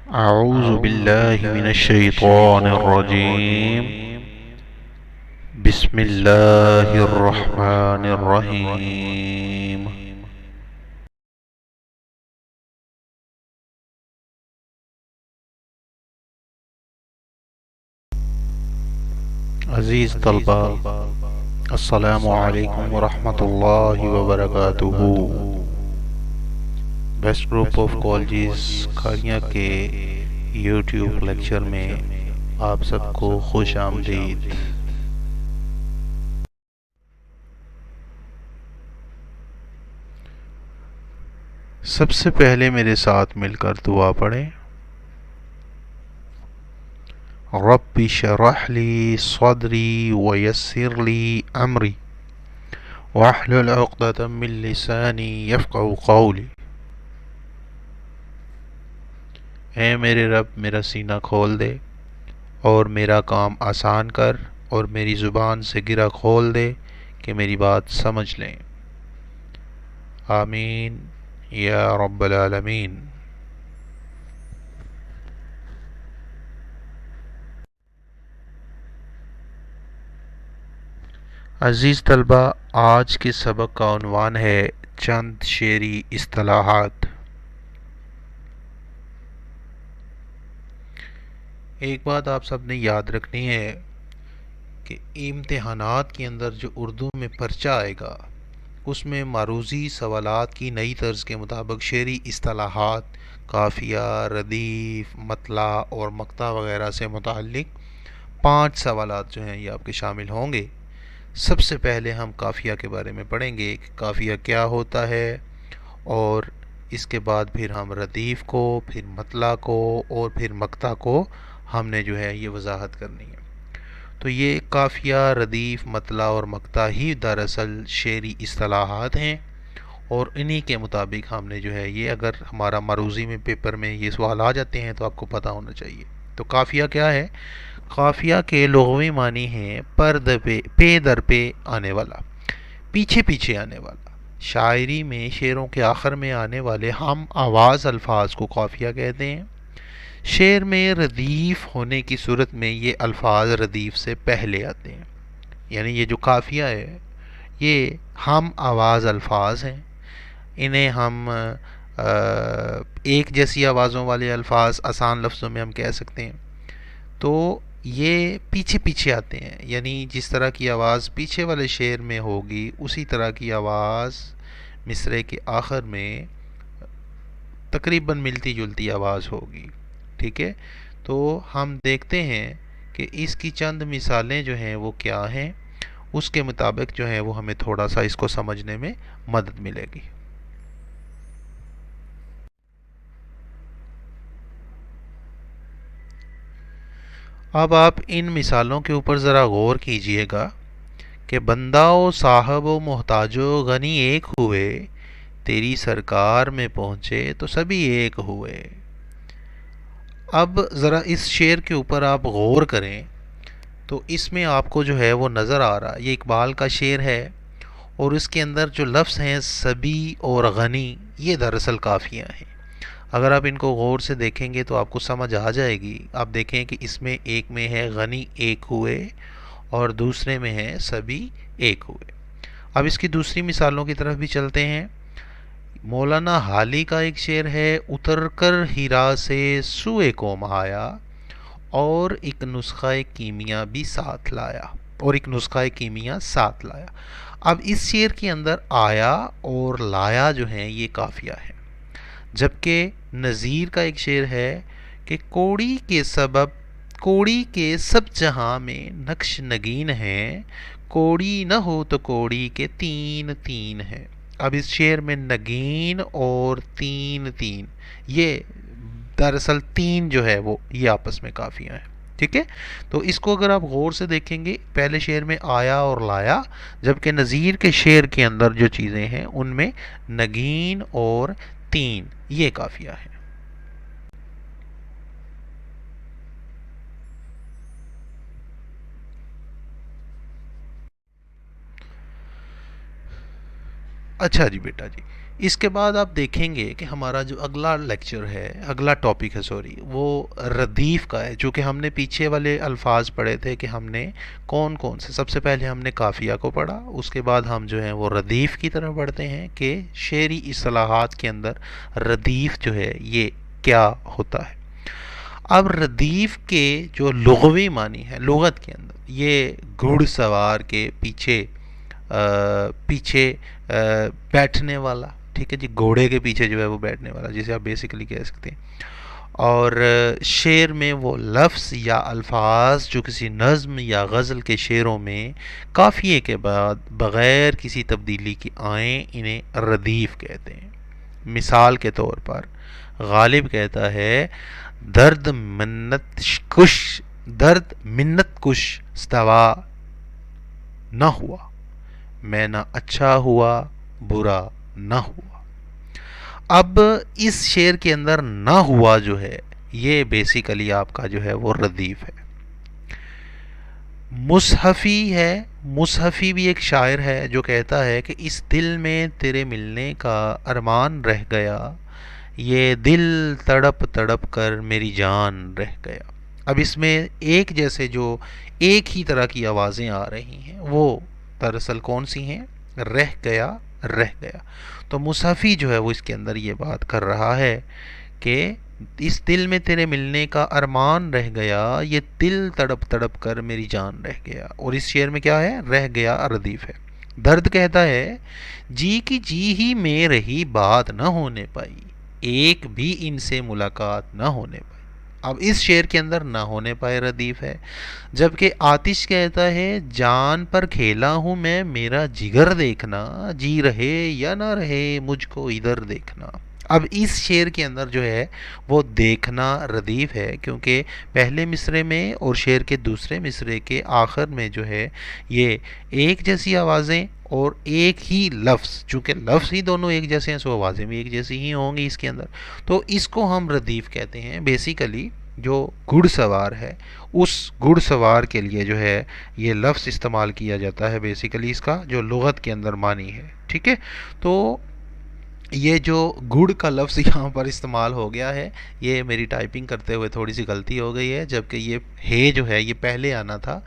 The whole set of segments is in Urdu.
أعوذ بالله من الشيطان الرجيم. بسم الله الرحمن الرحيم. عزیز طلبہ، السلام علیکم ورحمۃ اللہ وبرکاتہ۔ بیسٹ گروپ آف کالجز کھاڑیاں کے یوٹیوب لیکچر میں آپ سب کو خوش آمدید۔ سب سے پہلے میرے ساتھ مل کر دعا پڑھیں۔ رب اشرح لی صدری ویسر لی امری واحلل عقدۃ من لسانی یفقہوا قولی۔ اے میرے رب، میرا سینہ کھول دے اور میرا کام آسان کر، اور میری زبان سے گرہ کھول دے کہ میری بات سمجھ لیں۔ آمین یا رب العالمین۔ عزیز طلبہ، آج کے سبق کا عنوان ہے چند شعری اصطلاحات۔ ایک بات آپ سب نے یاد رکھنی ہے کہ امتحانات کے اندر جو اردو میں پرچہ آئے گا، اس میں معروضی سوالات کی نئی طرز کے مطابق شعری اصطلاحات، قافیہ، ردیف، مطلع اور مقطع وغیرہ سے متعلق 5 سوالات جو ہیں یہ آپ کے شامل ہوں گے۔ سب سے پہلے ہم قافیہ کے بارے میں پڑھیں گے کہ قافیہ کیا ہوتا ہے، اور اس کے بعد پھر ہم ردیف کو، پھر مطلع کو اور پھر مقطع کو ہم نے جو ہے یہ وضاحت کرنی ہے۔ تو یہ قافیہ، ردیف، مطلع اور مقطع ہی دراصل شعری اصطلاحات ہیں، اور انہی کے مطابق ہم نے جو ہے یہ، اگر ہمارا معروضی میں پیپر میں یہ سوال آ جاتے ہیں تو آپ کو پتہ ہونا چاہیے۔ تو قافیہ کیا ہے؟ قافیہ کے لغوی معنی ہیں پے در پہ آنے والا، پیچھے پیچھے آنے والا۔ شاعری میں شعروں کے آخر میں آنے والے ہم آواز الفاظ کو قافیہ کہتے ہیں۔ شعر میں ردیف ہونے کی صورت میں یہ الفاظ ردیف سے پہلے آتے ہیں، یعنی یہ جو قافیہ ہے یہ ہم آواز الفاظ ہیں۔ انہیں ہم ایک جیسی آوازوں والے الفاظ آسان لفظوں میں ہم کہہ سکتے ہیں۔ تو یہ پیچھے پیچھے آتے ہیں، یعنی جس طرح کی آواز پیچھے والے شعر میں ہوگی اسی طرح کی آواز مصرعے کے آخر میں تقریباً ملتی جلتی آواز ہوگی۔ ٹھیک ہے، تو ہم دیکھتے ہیں کہ اس کی چند مثالیں جو ہیں وہ کیا ہیں، اس کے مطابق جو ہے وہ ہمیں تھوڑا سا اس کو سمجھنے میں مدد ملے گی۔ اب آپ ان مثالوں کے اوپر ذرا غور کیجئے گا کہ بندہ و صاحب و محتاج و غنی ایک ہوئے، تیری سرکار میں پہنچے تو سبھی ایک ہوئے۔ اب ذرا اس شعر کے اوپر آپ غور کریں تو اس میں آپ کو جو ہے وہ نظر آ رہا، یہ اقبال کا شعر ہے، اور اس کے اندر جو لفظ ہیں سبھی اور غنی، یہ دراصل قافیہ ہیں۔ اگر آپ ان کو غور سے دیکھیں گے تو آپ کو سمجھ آ جائے گی۔ آپ دیکھیں کہ اس میں ایک میں ہے غنی ایک ہوئے، اور دوسرے میں ہے سبھی ایک ہوئے۔ اب اس کی دوسری مثالوں کی طرف بھی چلتے ہیں۔ مولانا حالی کا ایک شعر ہے، اتر کر ہیرا سے سوئے قوم آیا، اور ایک نسخہ کیمیا بھی ساتھ لایا، اور ایک نسخہ کیمیا ساتھ لایا۔ اب اس شعر کے اندر آیا اور لایا جو ہیں یہ قافیہ ہے، جبکہ نظیر کا ایک شعر ہے کہ کوڑی کے سب جہاں میں نقش نگین ہیں، کوڑی نہ ہو تو کوڑی کے تین تین ہیں۔ اب اس شعر میں نگین اور تین تین، یہ دراصل تین جو ہے وہ یہ آپس میں قافیہ ہیں۔ ٹھیک ہے، تو اس کو اگر آپ غور سے دیکھیں گے، پہلے شعر میں آیا اور لایا، جبکہ نظیر کے شعر کے اندر جو چیزیں ہیں ان میں نگین اور تین یہ قافیہ ہے۔ اچھا جی بیٹا جی، اس کے بعد آپ دیکھیں گے کہ ہمارا جو اگلا لیکچر ہے، اگلا ٹاپک ہے سوری، وہ ردیف کا ہے. چونکہ ہم نے پیچھے والے الفاظ پڑھے تھے کہ ہم نے کون کون سے، سب سے پہلے ہم نے قافیہ کو پڑھا، اس کے بعد ہم جو ہیں وہ ردیف کی طرف بڑھتے ہیں کہ شعری اصطلاحات کے اندر ردیف جو ہے یہ کیا ہوتا ہے. اب ردیف کے جو لغوی معنی ہے لغت کے اندر، یہ گھڑ سوار کے پیچھے پیچھے بیٹھنے والا، ٹھیک ہے جی، گھوڑے کے پیچھے جو ہے وہ بیٹھنے والا، جسے آپ بیسیکلی کہہ سکتے ہیں. اور شعر میں وہ لفظ یا الفاظ جو کسی نظم یا غزل کے شعروں میں قافیے کے بعد بغیر کسی تبدیلی کی آئیں، انہیں ردیف کہتے ہیں. مثال کے طور پر غالب کہتا ہے: درد منت کش درد منت کش استوا نہ ہوا، میں نہ اچھا ہوا برا نہ ہوا. اب اس شعر کے اندر نہ ہوا جو ہے یہ بیسیکلی آپ کا جو ہے وہ ردیف ہے. مصحفی ہے، مصحفی بھی ایک شاعر ہے جو کہتا ہے کہ اس دل میں تیرے ملنے کا ارمان رہ گیا، یہ دل تڑپ تڑپ کر میری جان رہ گیا. اب اس میں ایک جیسے جو ایک ہی طرح کی آوازیں آ رہی ہیں وہ دراصل کون سی ہیں؟ رہ گیا، رہ گیا. تو مصحفی جو ہے وہ اس کے اندر یہ بات کر رہا ہے کہ اس دل میں تیرے ملنے کا ارمان رہ گیا، یہ دل تڑپ تڑپ کر میری جان رہ گیا. اور اس شعر میں کیا ہے؟ رہ گیا ردیف ہے. درد کہتا ہے: جی کی جی ہی میں رہی بات نہ ہونے پائی، ایک بھی ان سے ملاقات نہ ہونے پائی. اب اس شعر کے اندر نہ ہونے پائے ردیف ہے. جبکہ آتش کہتا ہے: جان پر کھیلا ہوں میں میرا جگر دیکھنا، جی رہے یا نہ رہے مجھ کو ادھر دیکھنا. اب اس شعر کے اندر جو ہے وہ دیکھنا ردیف ہے، کیونکہ پہلے مصرے میں اور شعر کے دوسرے مصرے کے آخر میں جو ہے یہ ایک جیسی آوازیں اور ایک ہی لفظ، چونکہ لفظ ہی دونوں ایک جیسے ہیں سو آوازیں بھی ایک جیسی ہی ہوں گی اس کے اندر. تو اس کو ہم ردیف کہتے ہیں. بیسیکلی جو گھڑ سوار ہے اس گھڑ سوار کے لیے جو ہے یہ لفظ استعمال کیا جاتا ہے، بیسیکلی اس کا جو لغت کے اندر معنی ہے. ٹھیک ہے، تو یہ جو گڑ کا لفظ یہاں پر استعمال ہو گیا ہے، یہ میری ٹائپنگ کرتے ہوئے تھوڑی سی غلطی ہو گئی ہے. جبکہ یہ ہے جو ہے یہ پہلے آنا تھا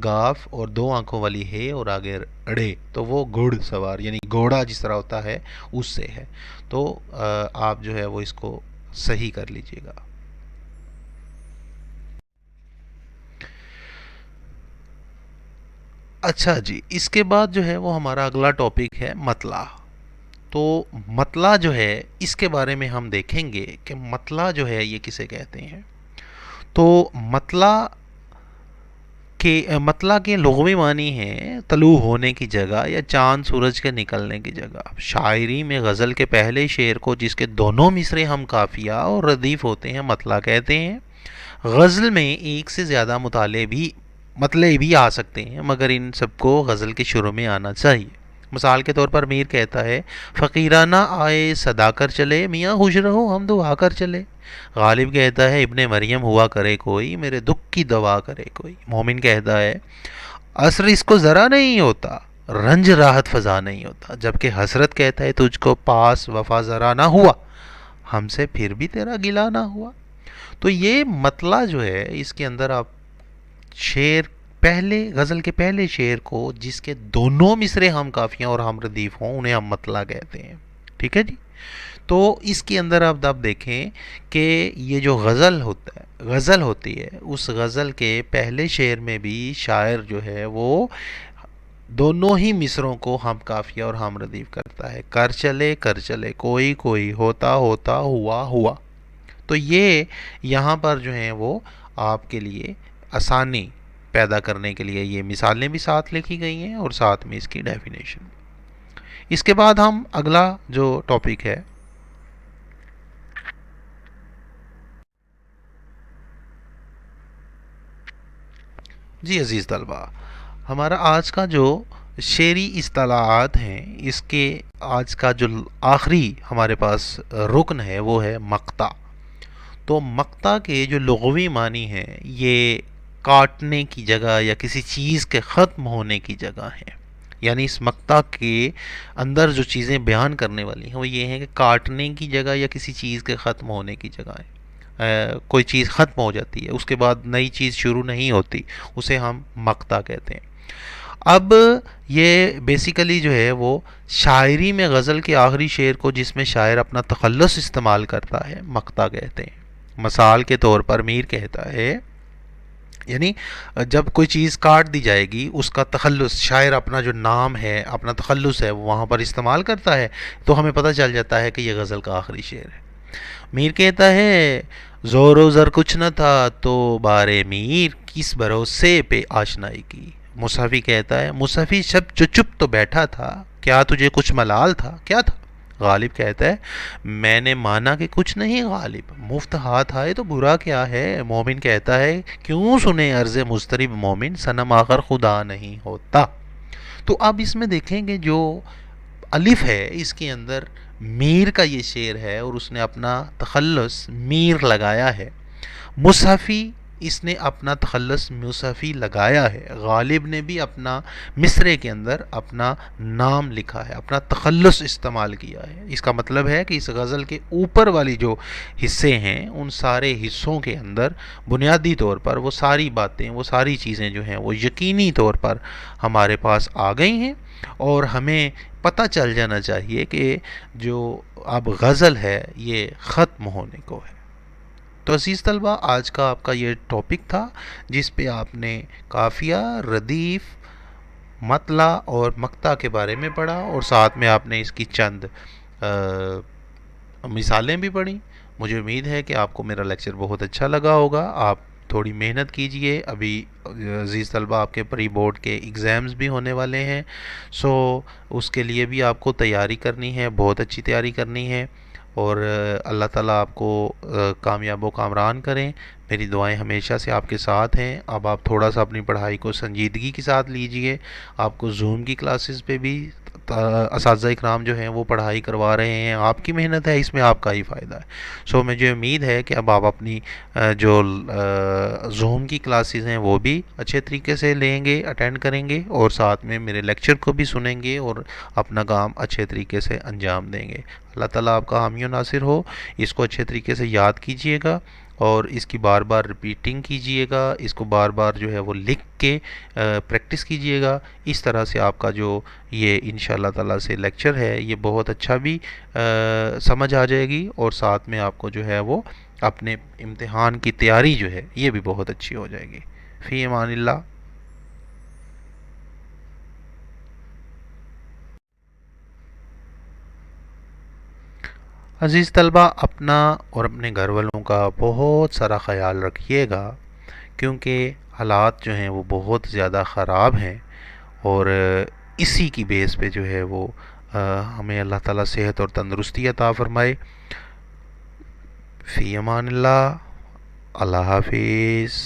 گاف اور دو آنکھوں والی ہے اور آگے اڑے، تو وہ گھڑ سوار یعنی گھوڑا جس طرح ہوتا ہے اس سے ہے. تو آپ جو ہے وہ اس کو صحیح کر لیجئے گا. اچھا جی، اس کے بعد جو ہے وہ ہمارا اگلا ٹاپک ہے مطلع. تو مطلع جو ہے اس کے بارے میں ہم دیکھیں گے کہ مطلع جو ہے یہ کسے کہتے ہیں. تو مطلع مطلع کے لغوی معنی ہیں طلوع ہونے کی جگہ یا چاند سورج کے نکلنے کی جگہ. شاعری میں غزل کے پہلے شعر کو جس کے دونوں مصرے ہم قافیہ اور ردیف ہوتے ہیں مطلع کہتے ہیں. غزل میں ایک سے زیادہ مطلع بھی آ سکتے ہیں، مگر ان سب کو غزل کے شروع میں آنا چاہیے. مثال کے طور پر میر کہتا ہے: فقیرانہ آئے صدا کر چلے، میاں خوش رہو ہم دعا کر چلے. غالب کہتا ہے: ابن مریم ہوا کرے کوئی، میرے دکھ کی دوا کرے کوئی. مومن کہتا ہے: عصر اس کو ذرا نہیں ہوتا، رنج راحت فضا نہیں ہوتا. جبکہ حسرت کہتا ہے: تجھ کو پاس وفا ذرا نہ ہوا، ہم سے پھر بھی تیرا گلا نہ ہوا. تو یہ مطلع جو ہے اس کے اندر آپ شعر پہلے غزل کے پہلے شعر کو جس کے دونوں مصرے ہم قافیہ اور ہم ردیف ہوں انہیں ہم مطلع کہتے ہیں. ٹھیک ہے جی. تو اس کے اندر آپ دیکھیں کہ یہ جو غزل ہوتی ہے اس غزل کے پہلے شعر میں بھی شاعر جو ہے وہ دونوں ہی مصروں کو ہم قافیہ اور ہم ردیف کرتا ہے. کر چلے کوئی کوئی ہوتا ہوتا ہوا ہوا. تو یہ یہاں پر جو ہیں وہ آپ کے لیے آسانی پیدا کرنے کے لیے یہ مثالیں بھی ساتھ لکھی گئی ہیں اور ساتھ میں اس کی ڈیفینیشن. اس کے بعد ہم اگلا جو ٹاپک ہے جی عزیز طلبہ، ہمارا آج کا جو شعری اصطلاحات ہیں اس کے آج کا جو آخری ہمارے پاس رکن ہے وہ ہے مقطع. تو مقطع کے جو لغوی معنی ہیں یہ کاٹنے کی جگہ یا کسی چیز کے ختم ہونے کی جگہ ہے. یعنی اس مقطع کے اندر جو چیزیں بیان کرنے والی ہیں وہ یہ ہیں کہ کاٹنے کی جگہ یا کسی چیز کے ختم ہونے کی جگہ ہے، کوئی چیز ختم ہو جاتی ہے، اس کے بعد نئی چیز شروع نہیں ہوتی، اسے ہم مقطع کہتے ہیں۔ اب یہ بیسیکلی جو ہے وہ شاعری میں غزل کے آخری شعر کو جس میں شاعر اپنا تخلص استعمال کرتا ہے مقطع کہتے ہیں۔ مثال کے طور پر میر کہتا ہے، یعنی جب کوئی چیز کاٹ دی جائے گی اس کا تخلص، شاعر اپنا جو نام ہے، اپنا تخلص ہے وہ وہاں پر استعمال کرتا ہے، تو ہمیں پتہ چل جاتا ہے کہ یہ غزل کا آخری شعر ہے۔ میر کہتا ہے، زور و زر کچھ نہ تھا تو بارے میر کس بھروسے پہ آشنائی کی۔ مصحفی کہتا ہے، مصحفی شب جو چپ تو بیٹھا تھا، کیا تجھے کچھ ملال تھا، کیا تھا؟ غالب کہتا ہے، میں نے مانا کہ کچھ نہیں غالب، مفت ہاتھ آئے تو برا کیا ہے۔ مومن کہتا ہے، کیوں سنے عرض مضطرب مومن، صنم آخر خدا نہیں ہوتا۔ تو اب اس میں دیکھیں گے جو الف ہے اس کے اندر میر کا یہ شعر ہے اور اس نے اپنا تخلص میر لگایا ہے۔ مصحفی اس نے اپنا تخلص مصحفی لگایا ہے، غالب نے بھی اپنا مصرے کے اندر اپنا نام لکھا ہے، اپنا تخلص استعمال کیا ہے۔ اس کا مطلب ہے کہ اس غزل کے اوپر والی جو حصے ہیں ان سارے حصوں کے اندر بنیادی طور پر وہ ساری باتیں، وہ ساری چیزیں جو ہیں وہ یقینی طور پر ہمارے پاس آ گئی ہیں، اور ہمیں پتہ چل جانا چاہیے کہ جو اب غزل ہے یہ ختم ہونے کو ہے۔ تو عزیز طلبہ، آج کا آپ کا یہ ٹاپک تھا جس پہ آپ نے قافیہ، ردیف، مطلع اور مقطع کے بارے میں پڑھا، اور ساتھ میں آپ نے اس کی چند مثالیں بھی پڑھیں۔ مجھے امید ہے کہ آپ کو میرا لیکچر بہت اچھا لگا ہوگا۔ آپ تھوڑی محنت کیجئے، ابھی عزیز طلبہ آپ کے پری بورڈ کے ایگزامز بھی ہونے والے ہیں، سو اس کے لیے بھی آپ کو تیاری کرنی ہے، بہت اچھی تیاری کرنی ہے، اور اللہ تعالیٰ آپ کو کامیاب و کامران کریں۔ میری دعائیں ہمیشہ سے آپ کے ساتھ ہیں۔ اب آپ تھوڑا سا اپنی پڑھائی کو سنجیدگی کے ساتھ لیجئے۔ آپ کو زوم کی کلاسز پہ بھی اساتذہ اکرام جو ہیں وہ پڑھائی کروا رہے ہیں، آپ کی محنت ہے، اس میں آپ کا ہی فائدہ ہے۔ سو مجھے امید ہے کہ اب آپ اپنی جو زوم کی کلاسز ہیں وہ بھی اچھے طریقے سے لیں گے، اٹینڈ کریں گے، اور ساتھ میں میرے لیکچر کو بھی سنیں گے اور اپنا کام اچھے طریقے سے انجام دیں گے۔ اللہ تعالیٰ آپ کا حامی و ناصر ہو۔ اس کو اچھے طریقے سے یاد کیجئے گا اور اس کی بار بار ریپیٹنگ کیجئے گا، اس کو بار بار جو ہے وہ لکھ کے پریکٹس کیجئے گا۔ اس طرح سے آپ کا جو یہ انشاءاللہ تعالیٰ سے لیکچر ہے یہ بہت اچھا بھی سمجھ آ جائے گی، اور ساتھ میں آپ کو جو ہے وہ اپنے امتحان کی تیاری جو ہے یہ بھی بہت اچھی ہو جائے گی۔ فی امان اللہ۔ عزیز طلبہ، اپنا اور اپنے گھر والوں کا بہت سارا خیال رکھیے گا، کیونکہ حالات جو ہیں وہ بہت زیادہ خراب ہیں، اور اسی کی بیس پہ جو ہے وہ ہمیں اللہ تعالیٰ صحت اور تندرستی عطا فرمائے۔ فی امان اللہ۔ اللہ حافظ۔